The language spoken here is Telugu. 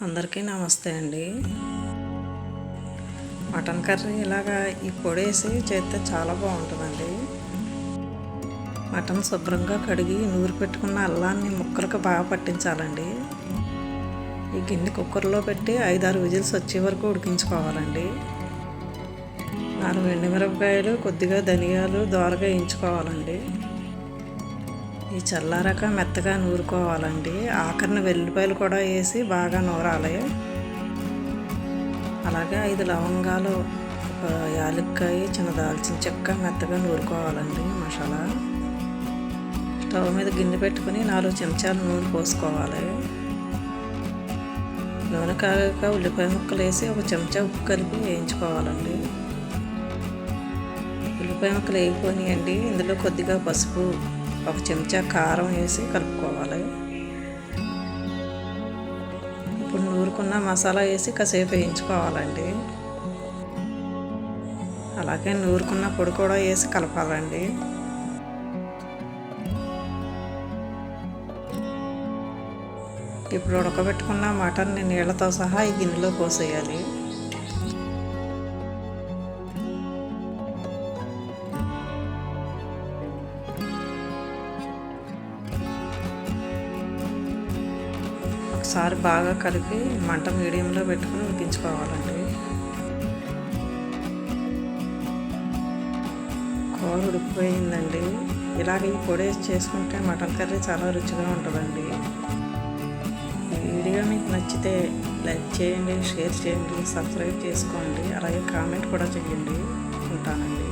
అందరికీ నమస్తే అండి. మటన్ కర్రీ ఇలాగా ఈ పొడేసి చేస్తే చాలా బాగుంటుందండి. మటన్ శుభ్రంగా కడిగి నూరి పెట్టుకున్న అల్లాన్ని ముక్కలకు బాగా పట్టించాలండి. ఈ గిన్నె కుక్కర్లో పెట్టి 5-6 విజిల్స్ వచ్చే వరకు ఉడికించుకోవాలండి. 4 ఎండుమిరపకాయలు, కొద్దిగా ధనియాలు దోరగా వేయించుకోవాలండి. ఈ చల్లారాక మెత్తగా నూరుకోవాలండి. ఆఖరిన వెల్లిపాయలు కూడా వేసి బాగా నూరాలి. అలాగే 5 లవంగాలు, ఒక యాలక్కాయ, చిన్న దాల్చిన చెక్క మెత్తగా నూరుకోవాలండి. మసాలా స్టవ్ మీద గిన్నె పెట్టుకుని 4 చెంచాలు నూనె పోసుకోవాలి. నూనె కాగాక ఉల్లిపాయ ముక్కలు వేసి ఒక చెంచా ఉప్పు కలిపి వేయించుకోవాలండి. ఉల్లిపాయ ముక్కలు వేగిపోయినాయండి. ఇందులో కొద్దిగా పసుపు, ఒక చెంచా కారం వేసి కలుపుకోవాలి. ఇప్పుడు నూరుకున్న మసాలా వేసి కాసేపు వేయించుకోవాలండి. అలాగే నూరుకున్న పొడి కూడా వేసి కలపాలండి. ఇప్పుడు ఉడకబెట్టుకున్న మటన్ని నీళ్ళతో సహా ఈ గిన్నెలో పోసేయాలి. ఒకసారి బాగా కలిపి మంట మీడియంలో పెట్టుకుని ఉడికించుకోవాలండి. కూర ఉడికిపోయిందండి. ఇలాగ ఈ పొడి చేసుకుంటే మటన్ కర్రీ చాలా రుచిగా ఉంటుందండి. ఈ వీడియో మీకు నచ్చితే లైక్ చేయండి, షేర్ చేయండి, సబ్స్క్రైబ్ చేసుకోండి. అలాగే కామెంట్ కూడా చేయండి. ఉంటానండి.